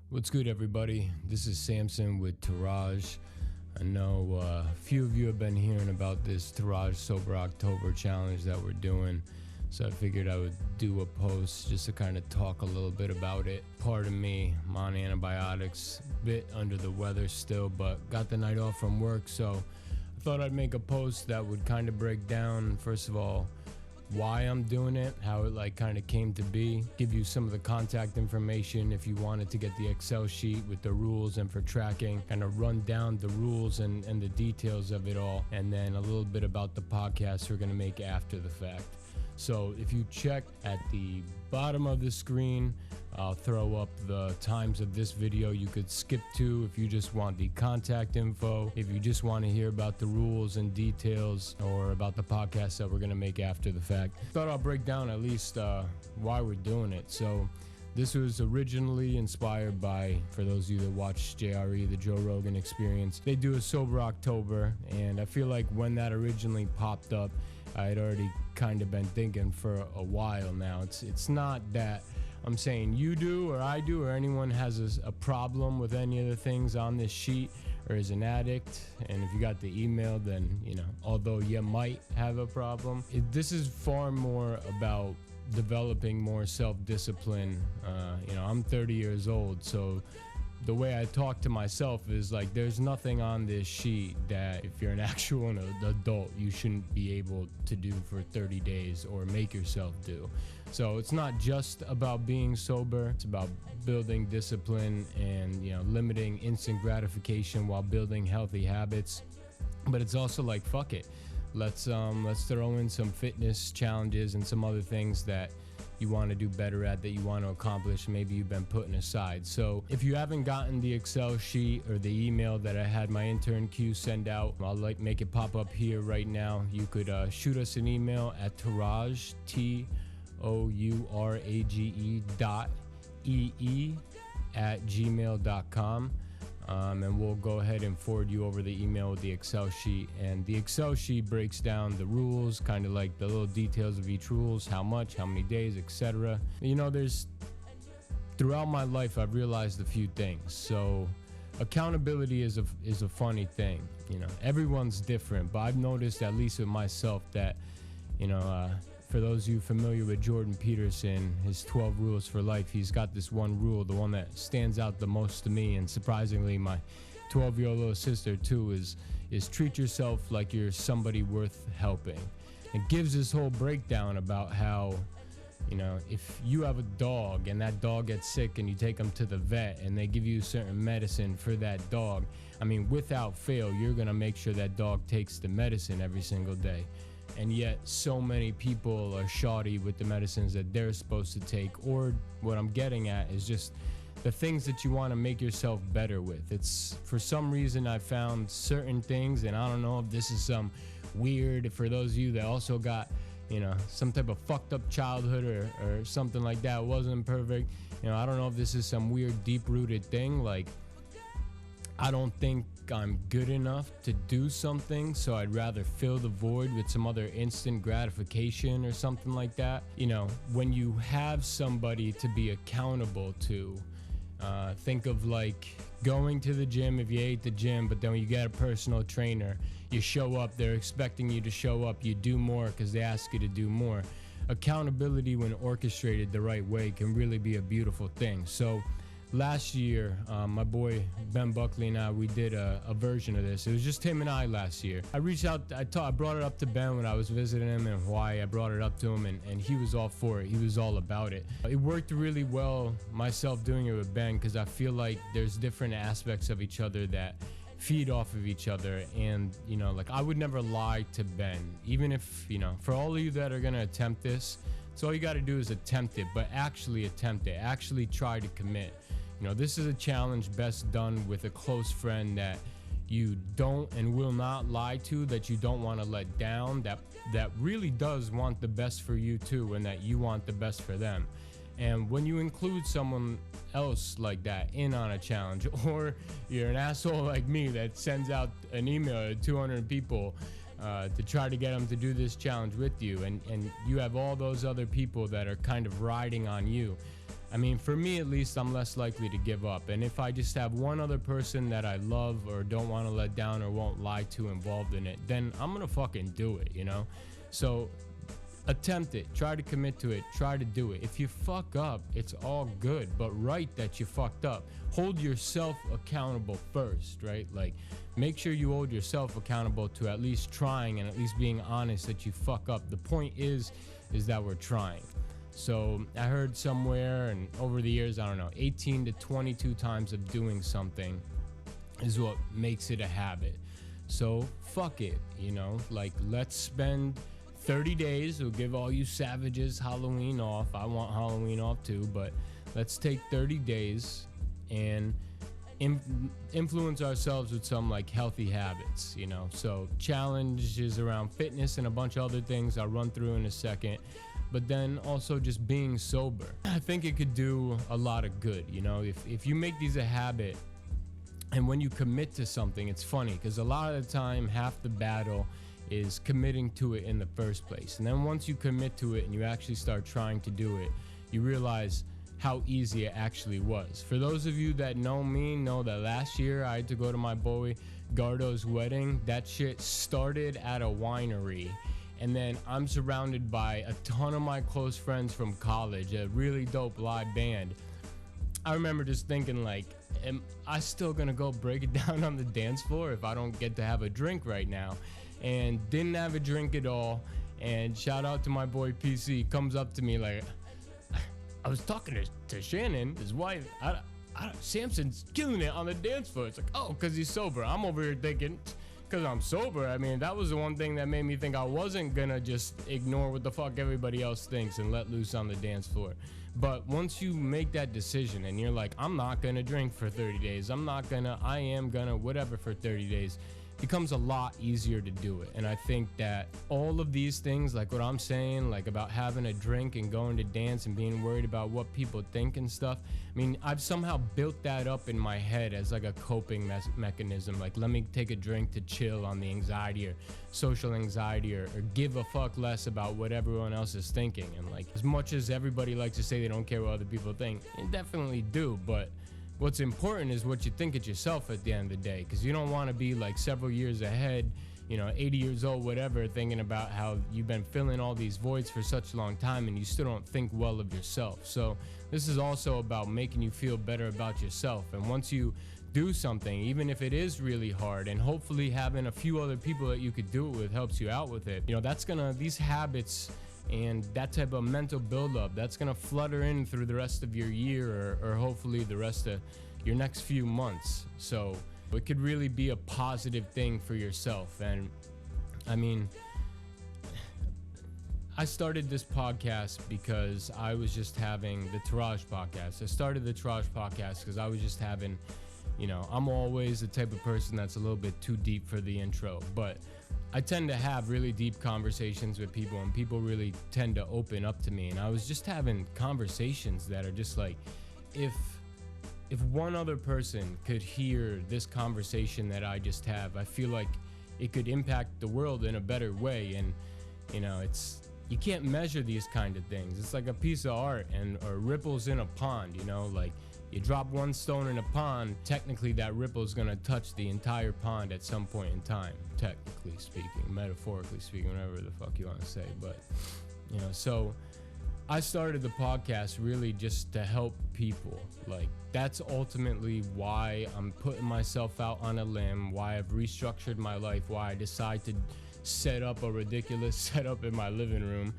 What's good, everybody? This is Samson with Tourage. I know a few of you have been hearing about this Tourage Sober October challenge that we're doing, so I figured I would do a post just to kind of talk a little bit about it. Pardon me, I'm on antibiotics, bit under the weather still, but got the night off from work, so I thought I'd make a post that would kind of break down, first of all, why I'm doing it, how it kind of came to be, give you some of the contact information if you wanted to get the Excel sheet with the rules and for tracking, kind of run down the rules and the details of it all, and then a little bit about the podcast we're going to make after the fact. So if you check at the bottom of the screen, I'll throw up the times of this video you could skip to if you just want the contact info, if you just want to hear about the rules and details, or about the podcast that we're going to make after the fact. Thought I'll break down at least why we're doing it. So this was originally inspired by, for those of you that watch JRE, the Joe Rogan Experience, they do a Sober October, and I feel like when that originally popped up, I had already kind of been thinking for a while now. It's not that I'm saying you do or I do or anyone has a problem with any of the things on this sheet or is an addict, and if you got the email, then, you know, although you might have a problem, this is far more about developing more self-discipline. I'm 30 years old, so the way I talk to myself is like, there's nothing on this sheet that if you're an actual adult, you shouldn't be able to do for 30 days or make yourself do. So it's not just about being sober, it's about building discipline and, limiting instant gratification while building healthy habits. But it's also like, fuck it. Let's throw in some fitness challenges and some other things that you want to do better at, that you want to accomplish, maybe you've been putting aside. So if you haven't gotten the Excel sheet or the email that I had my intern Q send out, I'll make it pop up here right now. You could shoot us an email at Tourage, tourage.ee@gmail.com. And we'll go ahead and forward you over the email with the Excel sheet. And the Excel sheet breaks down the rules, kind of like the little details of each rules, how much, how many days, etc. Throughout my life, I've realized a few things. So accountability is a funny thing. Everyone's different, but I've noticed, at least with myself, that, for those of you familiar with Jordan Peterson, his 12 rules for life, he's got this one rule, the one that stands out the most to me, and surprisingly my 12-year-old little sister too, is treat yourself like you're somebody worth helping. It gives this whole breakdown about how, if you have a dog and that dog gets sick and you take them to the vet and they give you certain medicine for that dog, without fail, you're gonna make sure that dog takes the medicine every single day. And yet so many people are shoddy with the medicines that they're supposed to take. Or what I'm getting at is just the things that you want to make yourself better with. It's, for some reason, I found certain things, and I don't know if this is some weird, for those of you that also got, some type of fucked up childhood or something like that, wasn't perfect. I don't know if this is some weird deep-rooted thing. Like, I don't think I'm good enough to do something, so I'd rather fill the void with some other instant gratification or something like that. When you have somebody to be accountable to, think of like going to the gym if you hate the gym, but then when you get a personal trainer, you show up, they're expecting you to show up, you do more because they ask you to do more. Accountability, when orchestrated the right way, can really be a beautiful thing. So last year, my boy Ben Buckley and I, we did a version of this. It was just him and I last year. I reached out, I brought it up to Ben when I was visiting him in Hawaii. I brought it up to him, and he was all for it. He was all about it. It worked really well, myself doing it with Ben, because I feel like there's different aspects of each other that feed off of each other. And, I would never lie to Ben, even if, for all of you that are going to attempt this, so all you got to do is attempt it, but actually attempt it. Actually try to commit. This is a challenge best done with a close friend that you don't and will not lie to, that you don't want to let down, that really does want the best for you too, and that you want the best for them. And when you include someone else like that in on a challenge, or you're an asshole like me that sends out an email to 200 people to try to get them to do this challenge with you, and you have all those other people that are kind of riding on you, I mean, for me at least, I'm less likely to give up. And if I just have one other person that I love or don't want to let down or won't lie to involved in it, then I'm gonna fucking do it, you know? So attempt it, try to commit to it, try to do it. If you fuck up, it's all good, but write that you fucked up. Hold yourself accountable first, right? Like, make sure you hold yourself accountable to at least trying and at least being honest that you fuck up. The point is that we're trying. So I heard somewhere, and over the years, I don't know, 18 to 22 times of doing something is what makes it a habit. So fuck it, you know, like, let's spend 30 days. We'll give all you savages Halloween off. I want Halloween off too, but let's take 30 days and influence ourselves with some like healthy habits, you know. So challenges around fitness and a bunch of other things I'll run through in a second. But then also just being sober. I think it could do a lot of good, you know. If you make these a habit, and when you commit to something, it's funny because a lot of the time half the battle is committing to it in the first place. And then once you commit to it and you actually start trying to do it, you realize how easy it actually was. For those of you that know me, know that last year I had to go to my boy Gardo's wedding. That shit started at a winery. And then I'm surrounded by a ton of my close friends from college, a really dope live band. I remember just thinking, like, am I still gonna go break it down on the dance floor if I don't get to have a drink right now? And didn't have a drink at all. And shout out to my boy PC, comes up to me like, I was talking to Shannon, his wife. Samson's killing it on the dance floor. It's like, oh, because he's sober. I'm over here thinking, because I'm sober. I mean, that was the one thing that made me think I wasn't gonna just ignore what the fuck everybody else thinks and let loose on the dance floor. But once you make that decision and you're like, I'm not gonna drink for 30 days, I am gonna whatever for 30 days, becomes a lot easier to do it. And I think that all of these things, like what I'm saying, like about having a drink and going to dance and being worried about what people think and stuff, I mean, I've somehow built that up in my head as like a coping mechanism. Like, let me take a drink to chill on the anxiety or social anxiety, or give a fuck less about what everyone else is thinking. And like, as much as everybody likes to say they don't care what other people think, they definitely do, but what's important is what you think of yourself at the end of the day, because you don't want to be like several years ahead, you know, 80 years old, whatever, thinking about how you've been filling all these voids for such a long time and you still don't think well of yourself. So this is also about making you feel better about yourself. And once you do something, even if it is really hard, and hopefully having a few other people that you could do it with helps you out with it, you know, that's gonna, these habits and that type of mental buildup, that's gonna flutter in through the rest of your year, or hopefully the rest of your next few months. So it could really be a positive thing for yourself. And I mean, I started this podcast because I was just having the Tourage podcast. I started the Tourage podcast because I was just having, you know, I'm always the type of person that's a little bit too deep for the intro, but I tend to have really deep conversations with people, and people really tend to open up to me. And I was just having conversations that are just like, if one other person could hear this conversation that I just have, I feel like it could impact the world in a better way. And, you know, you can't measure these kind of things. It's like a piece of art or ripples in a pond, you know, like you drop one stone in a pond, technically that ripple is going to touch the entire pond at some point in time, technically speaking, metaphorically speaking, whatever the fuck you want to say. But, you know, so I started the podcast really just to help people. Like, that's ultimately why I'm putting myself out on a limb, why I've restructured my life, why I decided to set up a ridiculous setup in my living room.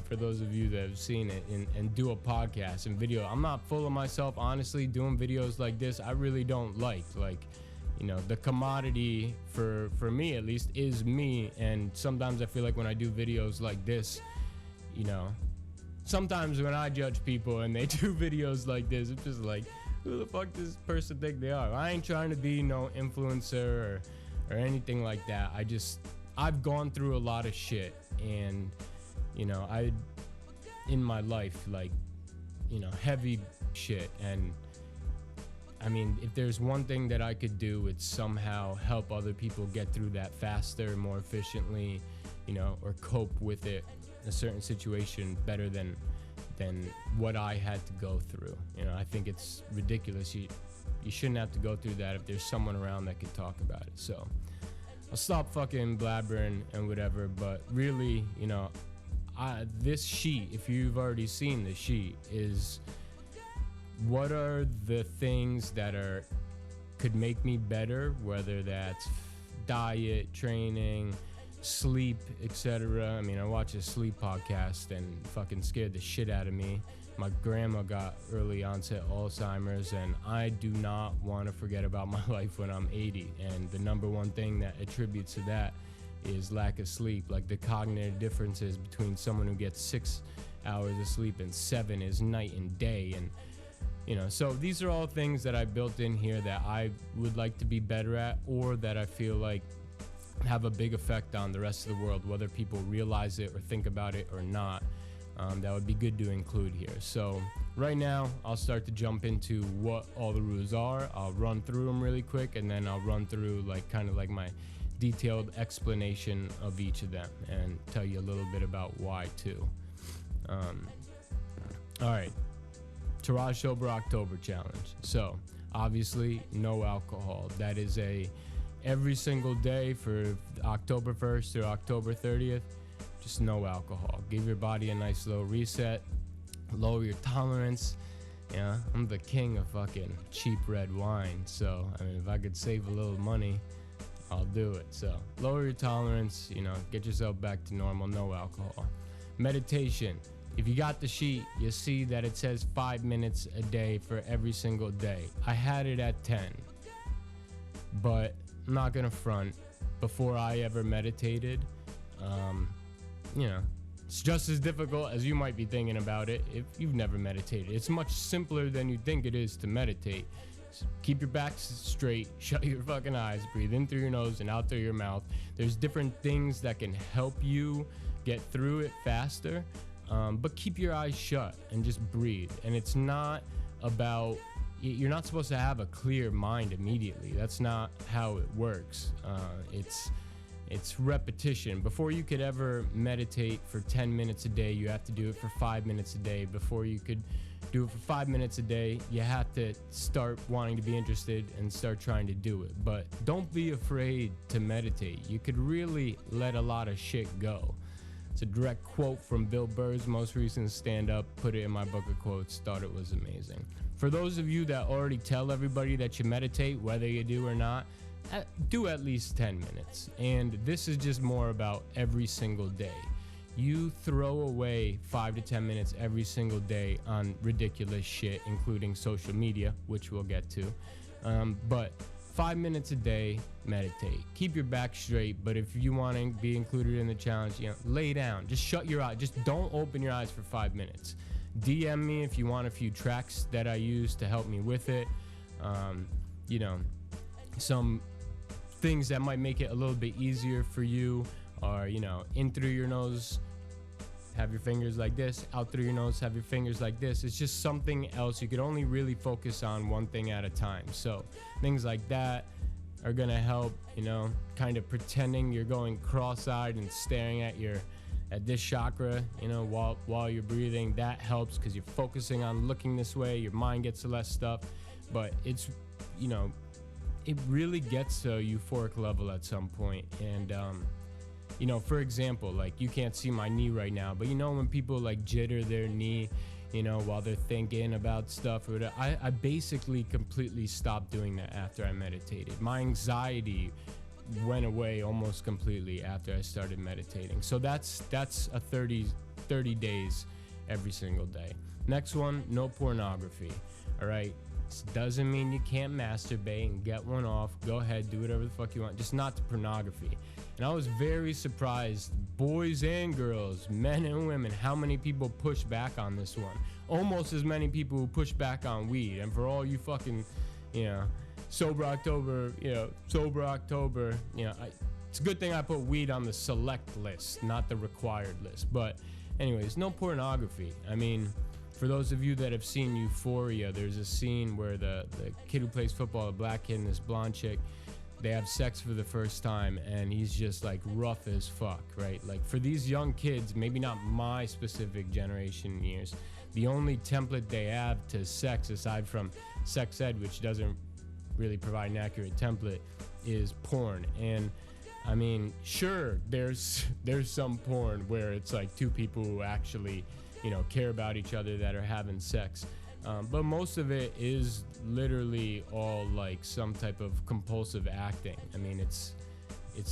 For those of you that have seen it, and do a podcast and video. I'm not full of myself, honestly. Doing videos like this, I really don't like, you know, the commodity for me at least is me. And sometimes I feel like when I do videos like this, you know, sometimes when I judge people and they do videos like this, it's just like, who the fuck does this person think they are? I ain't trying to be no influencer or anything like that. I've gone through a lot of shit, and you know, in my life, like, you know, heavy shit. And I mean, if there's one thing that I could do, it's somehow help other people get through that faster, more efficiently, you know, or cope with it, a certain situation better than than what I had to go through. You know, I think it's ridiculous. You shouldn't have to go through that if there's someone around that could talk about it. So I'll stop fucking blabbering and whatever, but really, you know, this sheet, if you've already seen the sheet, is what are the things that could make me better, whether that's diet, training, sleep, etc. I mean, I watch a sleep podcast and fucking scared the shit out of me. My grandma got early onset Alzheimer's, and I do not want to forget about my life when I'm 80. And the number one thing that attributes to that is lack of sleep. Like, the cognitive differences between someone who gets 6 hours of sleep and 7 is night and day. And you know, so these are all things that I built in here that I would like to be better at, or that I feel like have a big effect on the rest of the world, whether people realize it or think about it or not. That would be good to include here. So right now, I'll start to jump into what all the rules are. I'll run through them really quick, and then I'll run through like kind of like my detailed explanation of each of them and tell you a little bit about why too. All right, Tourage Sober October Challenge. So obviously no alcohol. That is every single day for October 1st through October 30th. Just no alcohol. Give your body a nice little reset. Lower your tolerance. Yeah, I'm the king of fucking cheap red wine. So, I mean, if I could save a little money, I'll do it. So, lower your tolerance, you know, get yourself back to normal, no alcohol. Meditation. If you got the sheet, you see that it says 5 minutes a day for every single day. I had it at 10. But I'm not gonna front. Before I ever meditated, you know, it's just as difficult as you might be thinking about it if you've never meditated. It's much simpler than you think it is to meditate. So keep your back straight, shut your fucking eyes, breathe in through your nose and out through your mouth. There's different things that can help you get through it faster, but keep your eyes shut and just breathe. And it's not about, you're not supposed to have a clear mind immediately. That's not how it works. It's repetition. Before you could ever meditate for 10 minutes a day, you have to do it for 5 minutes a day. Before you could do it for 5 minutes a day, you have to start wanting to be interested and start trying to do it. But don't be afraid to meditate. You could really let a lot of shit go. It's a direct quote from Bill Burr's most recent stand-up. Put it in my book of quotes. Thought it was amazing. For those of you that already tell everybody that you meditate, whether you do or not, do at least 10 minutes. And this is just more about every single day. You throw away 5 to 10 minutes every single day on ridiculous shit, including social media, which we'll get to. But 5 minutes a day, meditate. Keep your back straight, but if you want to be included in the challenge, you know, lay down. Just shut your eyes. Just don't open your eyes for 5 minutes. DM me if you want a few tracks that I use to help me with it. You know, some things that might make it a little bit easier for you are, you know, in through your nose, have your fingers like this, out through your nose, have your fingers like this. It's just something else. You could only really focus on one thing at a time. So things like that are gonna help, you know, kind of pretending you're going cross-eyed and staring at this chakra, you know, while you're breathing. That helps because you're focusing on looking this way. Your mind gets less stuff, but it's, you know, it really gets to a euphoric level at some point. And you know, for example, like, you can't see my knee right now, but you know when people like jitter their knee, you know, while they're thinking about stuff or whatever, I basically completely stopped doing that after I meditated. My anxiety went away almost completely after I started meditating. So that's a 30 days every single day. Next one, no pornography. All right. This doesn't mean you can't masturbate and get one off. Go ahead, do whatever the fuck you want, just not to pornography. And I was very surprised, boys and girls, men and women, how many people push back on this one. Almost as many people who push back on weed. And for all you fucking, you know, Sober October, it's a good thing I put weed on the select list, not the required list. But anyways, no pornography. I mean, for those of you that have seen Euphoria, there's a scene where the kid who plays football, the black kid and this blonde chick, they have sex for the first time, and he's just like rough as fuck, right? Like, for these young kids, maybe not my specific generation years, the only template they have to sex, aside from sex ed, which doesn't really provide an accurate template, is porn. And I mean, sure, there's some porn where it's like two people who actually, you know, care about each other that are having sex. But most of it is literally all like some type of compulsive acting. I mean, it's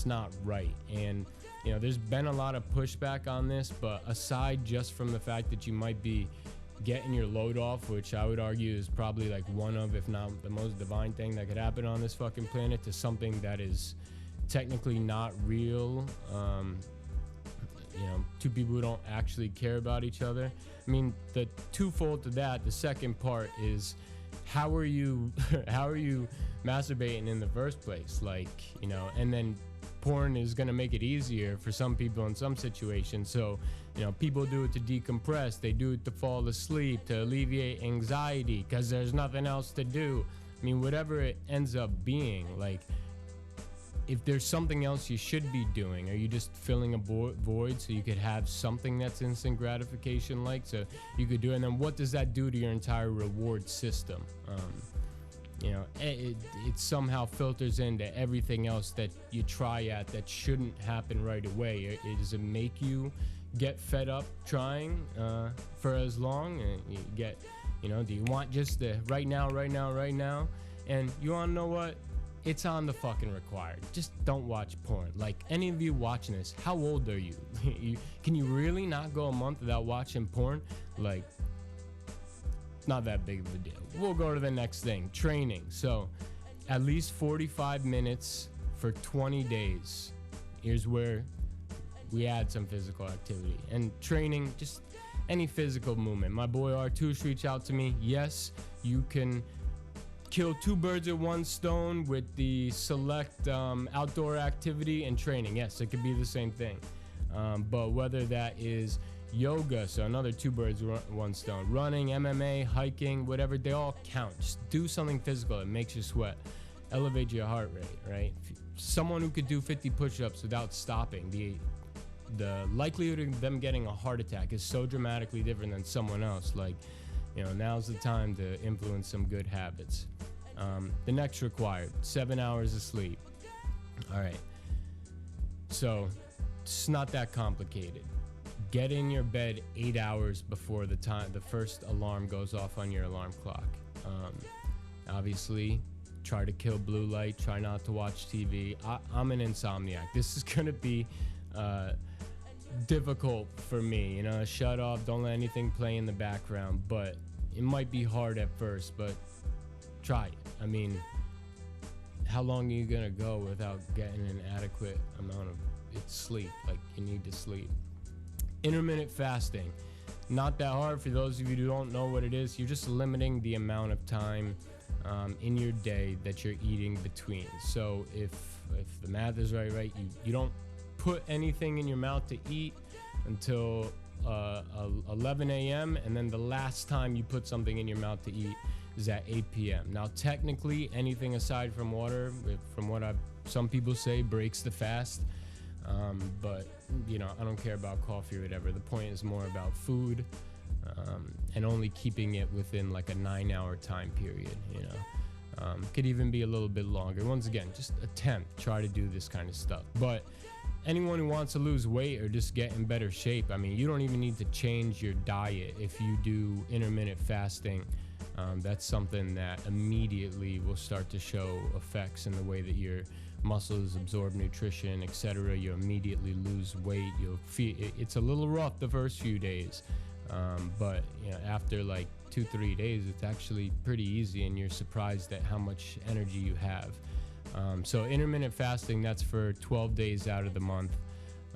not right. And, you know, there's been a lot of pushback on this, but aside just from the fact that you might be getting your load off, which I would argue is probably like one of, if not the most divine thing that could happen on this fucking planet, to something that is technically not real, you know, two people who don't actually care about each other. I mean, the twofold to that, the second part is, how are you masturbating in the first place? Like, you know, and then porn is going to make it easier for some people in some situations. So, you know, people do it to decompress, they do it to fall asleep, to alleviate anxiety, because there's nothing else to do. I mean, whatever it ends up being, like, if there's something else you should be doing, are you just filling a void so you could have something that's instant gratification, like, so you could do it? And then what does that do to your entire reward system? You know, it somehow filters into everything else that you try at that shouldn't happen right away. Does it make you get fed up trying for as long? And you get, you know, do you want just the right now? And you want to know what? It's on the fucking required. Just don't watch porn. Like, any of you watching this, how old are you? Can you really not go a month without watching porn? Like, not that big of a deal. We'll go to the next thing, training. So, at least 45 minutes for 20 days. Here's where we add some physical activity. And training, just any physical movement. My boy Artush reached out to me. Yes, you can kill two birds with one stone with the select outdoor activity and training. Yes, it could be the same thing. But whether that is yoga, so another two birds with one stone, running, MMA, hiking, whatever, they all count. Just do something physical that makes you sweat, elevate your heart rate, right? Someone who could do 50 push-ups without stopping, the likelihood of them getting a heart attack is so dramatically different than someone else. Like, you know, now's the time to influence some good habits. The next required, 7 hours of sleep. All right. So it's not that complicated. Get in your bed 8 hours before the first alarm goes off on your alarm clock. Obviously, try to kill blue light. Try not to watch TV. I'm an insomniac. This is gonna be difficult for me. You know, shut off. Don't let anything play in the background. But it might be hard at first. But try it. I mean, how long are you gonna go without getting an adequate amount of sleep? Like, you need to sleep. Intermittent fasting, not that hard. For those of you who don't know what it is, you're just limiting the amount of time in your day that you're eating between. So if the math is right, you don't put anything in your mouth to eat until 11 a.m. and then the last time you put something in your mouth to eat is at 8 p.m. Now, technically, anything aside from water, from what some people say, breaks the fast. But, you know, I don't care about coffee or whatever. The point is more about food, and only keeping it within like a 9-hour time period, you know. Could even be a little bit longer. Once again, just try to do this kind of stuff. But anyone who wants to lose weight or just get in better shape, I mean, you don't even need to change your diet if you do intermittent fasting. That's something that immediately will start to show effects in the way that your muscles absorb nutrition, etc. You immediately lose weight. You'll feel it's a little rough the first few days, but you know, after like 2-3 days, it's actually pretty easy, and you're surprised at how much energy you have. So intermittent fasting, that's for 12 days out of the month,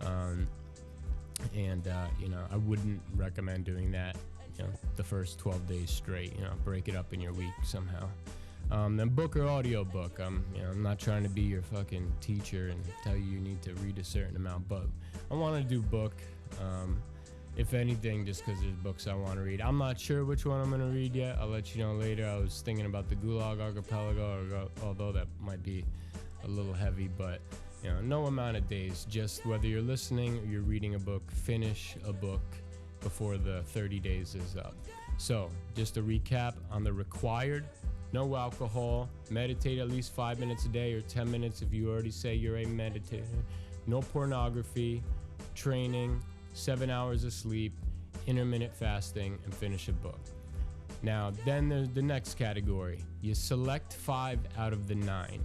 and you know, I wouldn't recommend doing that, you know, the first 12 days straight. You know, break it up in your week somehow. Then book or audio book. You know, I'm not trying to be your fucking teacher and tell you need to read a certain amount, but I want to do book. If anything, just because there's books I want to read. I'm not sure which one I'm going to read yet. I'll let you know later. I was thinking about the Gulag Archipelago, although that might be a little heavy, but you know, no amount of days. Just whether you're listening or you're reading a book, finish a book before the 30 days is up. So just to recap on the required: no alcohol, meditate at least 5 minutes a day or 10 minutes if you already say you're a meditator, no pornography, training, 7 hours of sleep, intermittent fasting, and finish a book. Now, then there's the next category. You select 5 out of the 9.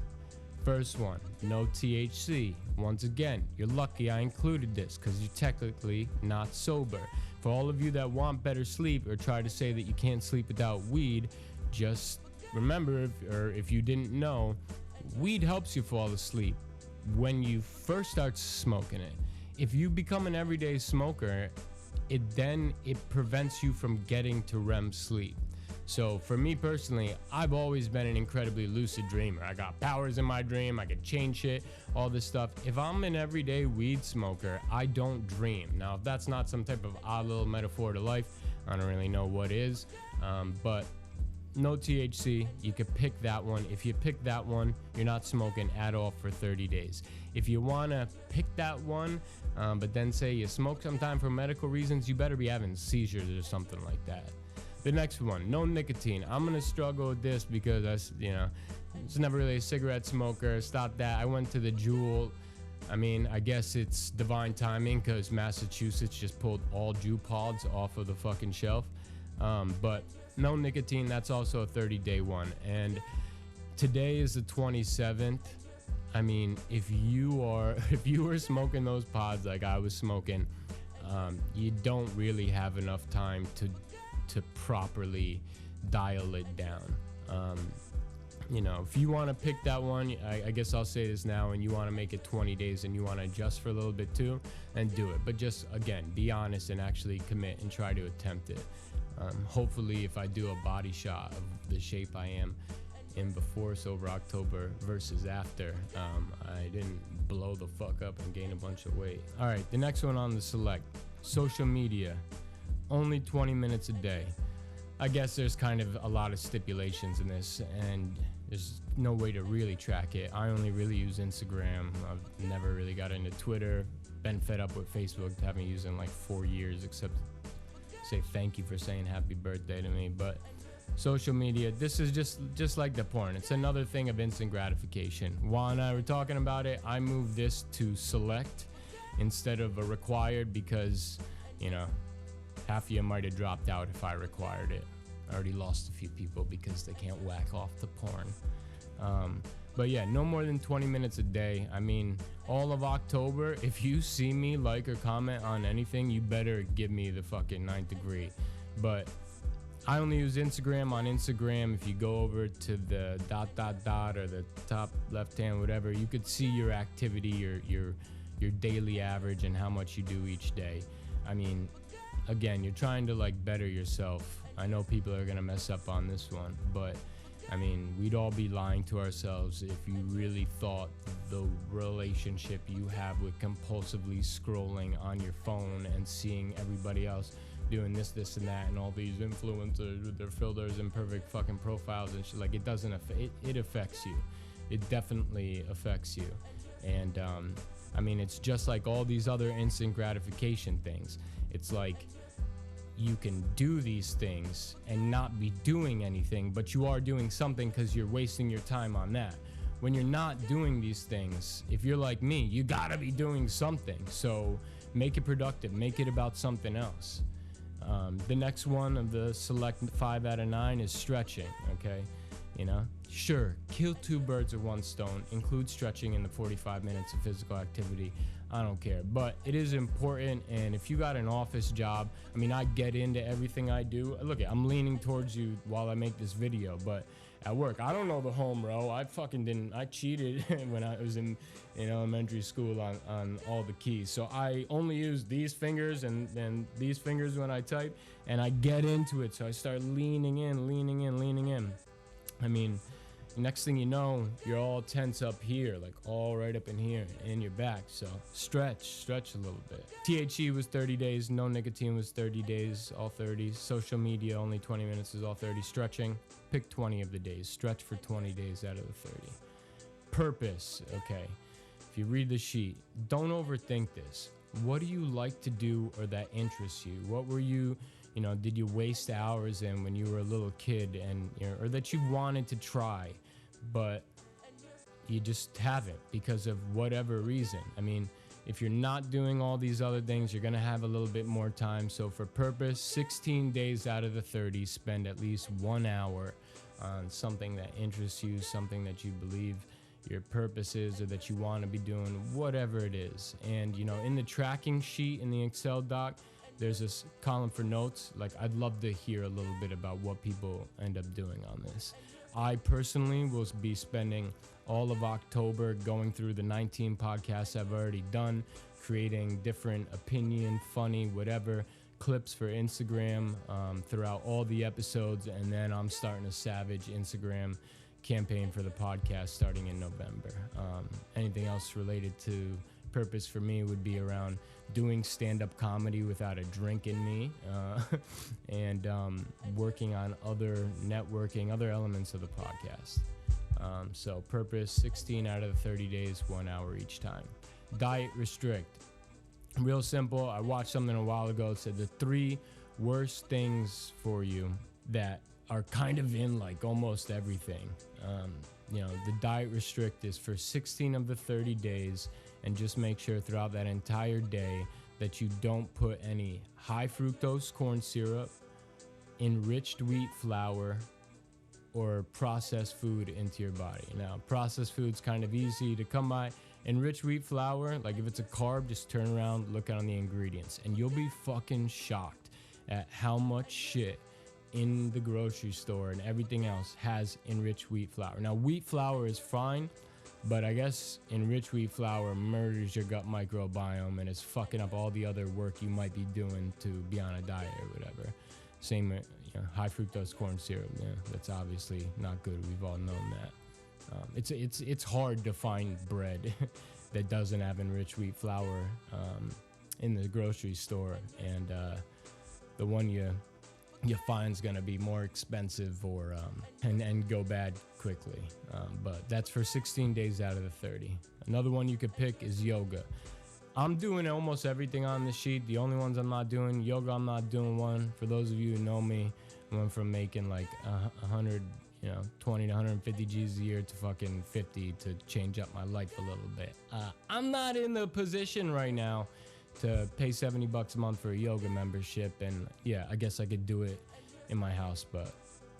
First one, no THC. Once again, you're lucky I included this because you're technically not sober. For all of you that want better sleep or try to say that you can't sleep without weed, just remember, if you didn't know, weed helps you fall asleep when you first start smoking it. If you become an everyday smoker, it prevents you from getting to REM sleep. So for me personally, I've always been an incredibly lucid dreamer. I got powers in my dream, I could change shit, all this stuff. If I'm an everyday weed smoker, I don't dream. Now, if that's not some type of odd little metaphor to life, I don't really know what is, but no THC, you could pick that one. If you pick that one, you're not smoking at all for 30 days. If you want to pick that one, but then say you smoke sometime for medical reasons, you better be having seizures or something like that. The next one, no nicotine. I'm gonna struggle with this because I was never really a cigarette smoker. Stop that. I went to the Juul. I mean, I guess it's divine timing because Massachusetts just pulled all Juul pods off of the fucking shelf. But no nicotine. That's also a 30-day one. And today is the 27th. I mean, if you were smoking those pods like I was smoking, you don't really have enough time to properly dial it down. If you want to pick that one, I guess I'll say this now, and you want to make it 20 days and you want to adjust for a little bit too, then do it. But just, again, be honest and actually commit and try to attempt it. Hopefully, if I do a body shot of the shape I am in before sober October versus after, I didn't blow the fuck up and gain a bunch of weight. All right, the next one on the select, social media. Only 20 minutes a day. I guess there's kind of a lot of stipulations in this, and there's no way to really track it. I only really use Instagram. I've never really got into Twitter. Been fed up with Facebook. Haven't used it in like 4 years, except say thank you for saying happy birthday to me. But social media, this is just like the porn. It's another thing of instant gratification. Juan and I were talking about it. I moved this to select instead of a required because, half of you might have dropped out if I required it. I already lost a few people because they can't whack off the porn. But yeah, no more than 20 minutes a day. I mean, all of October, if you see me like or comment on anything, you better give me the fucking 9th degree. But I only use Instagram. On Instagram, if you go over to the ... or the top left hand, whatever, you could see your activity, your daily average and how much you do each day. I mean, again, you're trying to better yourself. I know people are gonna mess up on this one, but I mean, we'd all be lying to ourselves if you really thought the relationship you have with compulsively scrolling on your phone and seeing everybody else doing this and that, and all these influencers with their filters and perfect fucking profiles and shit, it doesn't it affects you. It definitely affects you. And I mean, it's just like all these other instant gratification things. It's like you can do these things and not be doing anything, but you are doing something because you're wasting your time on that. When you're not doing these things, if you're like me, you gotta be doing something. So make it productive, make it about something else. The next one of the select 5 out of 9 is stretching, okay? Sure, kill 2 birds with 1 stone, include stretching in the 45 minutes of physical activity. I don't care, but it is important. And if you got an office job, I mean, I get into everything I do. Look, I'm leaning towards you while I make this video, but at work, I don't know the home row. I cheated when I was in elementary school on all the keys. So I only use these fingers and then these fingers when I type, and I get into it. So I start leaning in. I mean, next thing you know, you're all tense up here, all right up in here, in your back. So stretch a little bit. THC was 30 days. No nicotine was 30 days, all 30. Social media, only 20 minutes is all 30. Stretching, pick 20 of the days. Stretch for 20 days out of the 30. Purpose, okay. If you read the sheet, don't overthink this. what do you like to do or that interests you? What were you, did you waste hours in when you were a little kid and, or that you wanted to try, but you just haven't because of whatever reason? I mean, if you're not doing all these other things, you're going to have a little bit more time. So for purpose, 16 days out of the 30, spend at least 1 hour on something that interests you, something that you believe your purpose is or that you want to be doing, whatever it is. And, in the tracking sheet in the Excel doc, there's this column for notes. Like, I'd love to hear a little bit about what people end up doing on this. I personally will be spending all of October going through the 19 podcasts I've already done, creating different opinion, funny, whatever clips for Instagram throughout all the episodes. And then I'm starting a savage Instagram campaign for the podcast starting in November. Anything else related to purpose for me would be around doing stand-up comedy without a drink in me, and working on other networking, other elements of the podcast. So purpose, 16 out of the 30 days, 1 hour each time. Diet restrict. Real simple. I watched something a while ago. It said the 3 worst things for you that are kind of in like almost everything. The diet restrict is for 16 of the 30 days, and just make sure throughout that entire day that you don't put any high fructose corn syrup, enriched wheat flour, or processed food into your body. Now, processed food's kind of easy to come by. Enriched wheat flour, like if it's a carb, just turn around, look on the ingredients, and you'll be fucking shocked at how much shit in the grocery store and everything else has enriched wheat flour. Now, wheat flour is fine, but I guess enriched wheat flour murders your gut microbiome and is fucking up all the other work you might be doing to be on a diet or whatever. Same with high fructose corn syrup. Yeah, that's obviously not good. We've all known that. It's hard to find bread that doesn't have enriched wheat flour in the grocery store, and the one you find's gonna be more expensive or and go bad quickly. But that's for 16 days out of the 30. Another one you could pick is yoga. I'm doing almost everything on the sheet. The only ones I'm not doing, yoga, I'm not doing one. For those of you who know me, I went from making like 20 to 150 G's a year to fucking 50 to change up my life a little bit. I'm not in the position right now to pay $70 a month for a yoga membership, and yeah, I guess I could do it in my house, but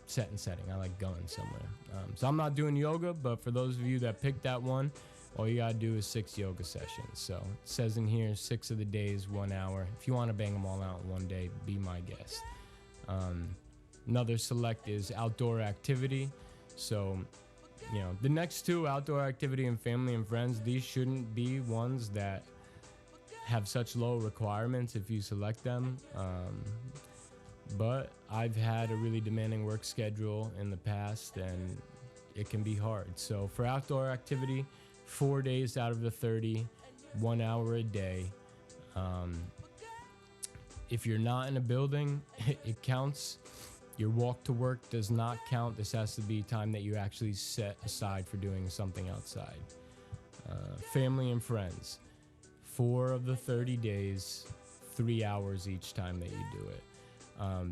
setting. I like going somewhere. So I'm not doing yoga, but for those of you that picked that one, all you gotta do is 6 yoga sessions. So it says in here, 6 of the days, 1 hour. If you want to bang them all out in one day, be my guest. Another select is outdoor activity. So, the next 2, outdoor activity and family and friends, these shouldn't be ones that have such low requirements if you select them. But I've had a really demanding work schedule in the past, and it can be hard. So for outdoor activity, 4 days out of the 30, 1 hour a day. If you're not in a building, it counts. Your walk to work does not count. This has to be time that you actually set aside for doing something outside. Family and friends, 4 of the 30 days, 3 hours each time that you do it.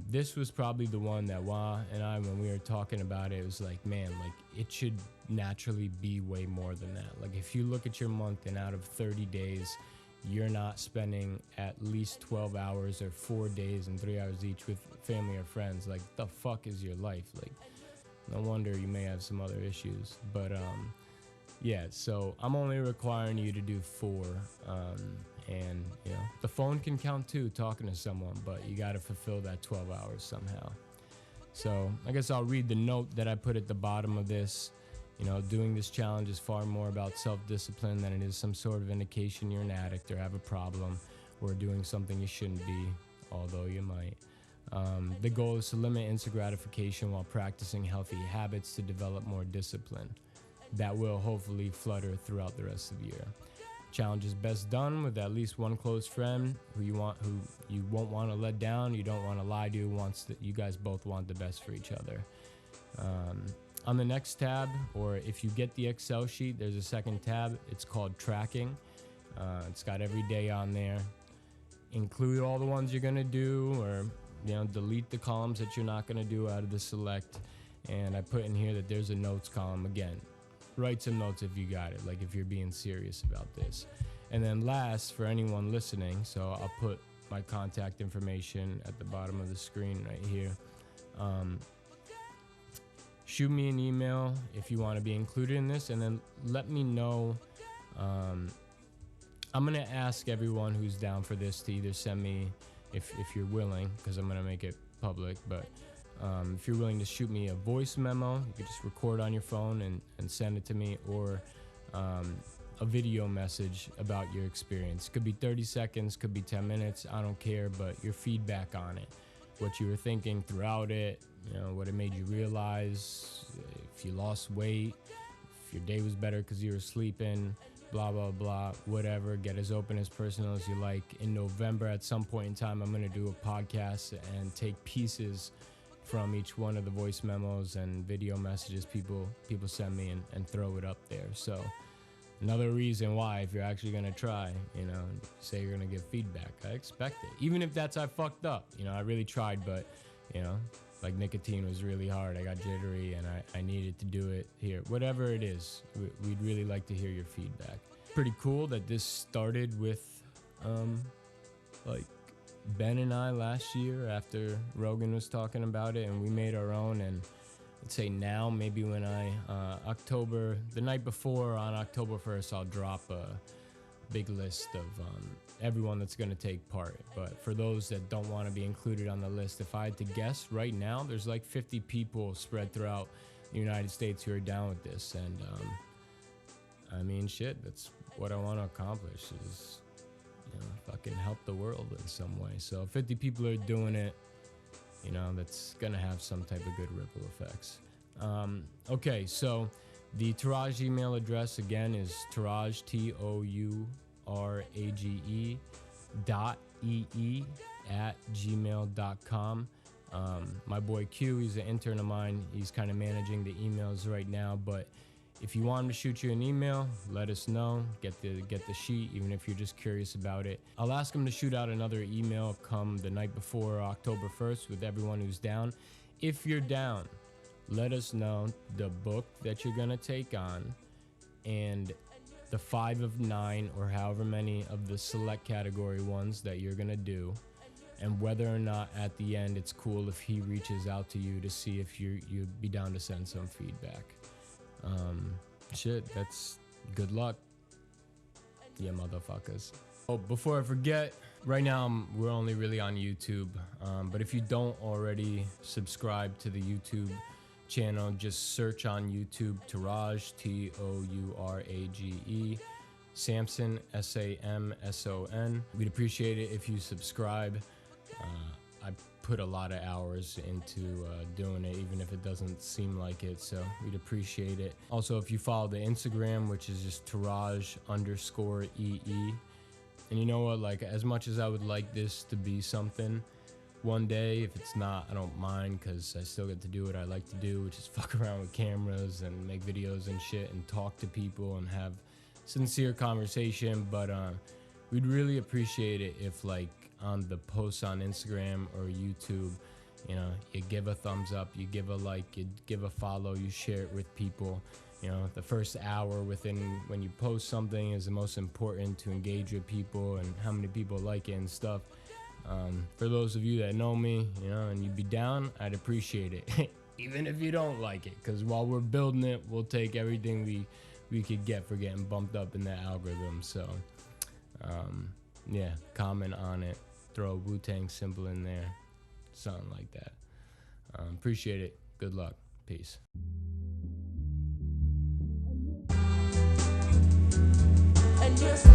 This was probably the one that Wah and I, when we were talking about it, it was like, man, like it should naturally be way more than that. Like if you look at your month and out of 30 days, you're not spending at least 12 hours or 4 days and 3 hours each with family or friends. Like the fuck is your life? Like no wonder you may have some other issues. But yeah, so I'm only requiring you to do 4. And the phone can count too, talking to someone, but you got to fulfill that 12 hours somehow. So I guess I'll read the note that I put at the bottom of this. Doing this challenge is far more about self-discipline than it is some sort of indication you're an addict or have a problem or doing something you shouldn't be, although you might. The goal is to limit instant gratification while practicing healthy habits to develop more discipline. That will hopefully flutter throughout the rest of the year. Challenge is best done with at least one close friend who you won't want to let down, you don't want to lie to, you guys both want the best for each other. On the next tab, or if you get the Excel sheet, there's a second tab. It's called tracking. It's got every day on there. Include all the ones you're gonna do, or delete the columns that you're not gonna do out of the select. And I put in here that there's a notes column. Again, write some notes if you got it, like if you're being serious about this. And then last, for anyone listening, so I'll put my contact information at the bottom of the screen right here. Shoot me an email if you want to be included in this, and then let me know. I'm gonna ask everyone who's down for this to either send me, if you're willing, because I'm gonna make it public, but if you're willing to shoot me a voice memo, you can just record on your phone and send it to me, or a video message about your experience. Could be 30 seconds, could be 10 minutes, I don't care, but your feedback on it, what you were thinking throughout it, what it made you realize, if you lost weight, if your day was better because you were sleeping, blah, blah, blah, whatever. Get as open, as personal as you like. In November, at some point in time, I'm going to do a podcast and take pieces from each one of the voice memos and video messages people send me and throw it up there. So another reason why, if you're actually going to try, say you're going to give feedback, I expect it. Even if that's I fucked up, I really tried, but, like Nicotine was really hard. I got jittery and I needed to do it here. Whatever it is, we'd really like to hear your feedback. Pretty cool that this started with, like Ben and I last year after Rogan was talking about it, and we made our own. And I'd say now, maybe when the night before on October 1st, I'll drop a big list of everyone that's going to take part. But for those that don't want to be included on the list, if I had to guess right now, there's like 50 people spread throughout the United States who are down with this. And I mean, shit, that's what I want to accomplish, is fucking help the world in some way. So 50 people are doing it, that's gonna have some type of good ripple effects. Okay, so the Tourage email address again is Tourage, TOURAGE .ee@gmail.com. My boy Q, he's an intern of mine. He's kind of managing the emails right now, but if you want him to shoot you an email, let us know. Get the sheet, even if you're just curious about it. I'll ask him to shoot out another email come the night before October 1st with everyone who's down. If you're down, let us know the book that you're gonna take on, and the 5 of 9 or however many of the select category ones that you're gonna do, and whether or not at the end it's cool if he reaches out to you to see if you'd be down to send some feedback. Shit, that's good luck. Yeah, motherfuckers. Oh, before I forget, right now we're only really on YouTube, but if you don't already subscribe to the YouTube channel, just search on YouTube Tourage, TOURAGE, Samson, SAMSON. We'd appreciate it if you subscribe. I put a lot of hours into doing it, even if it doesn't seem like it, so we'd appreciate it. Also, if you follow the Instagram, which is just Tourage_EE. And you know what, like, as much as I would like this to be something one day, if it's not, I don't mind, because I still get to do what I like to do, which is fuck around with cameras and make videos and shit and talk to people and have sincere conversation. But we'd really appreciate it if, like, on the posts on Instagram or YouTube, you give a thumbs up, you give a like, you give a follow, you share it with people. The first hour when you post something is the most important, to engage with people and how many people like it and stuff. For those of you that know me, and you'd be down, I'd appreciate it. Even if you don't like it, because while we're building it, we'll take everything we could get for getting bumped up in the algorithm. So, yeah, comment on it. Throw a Wu-Tang symbol in there. Something like that. Appreciate it. Good luck. Peace. And just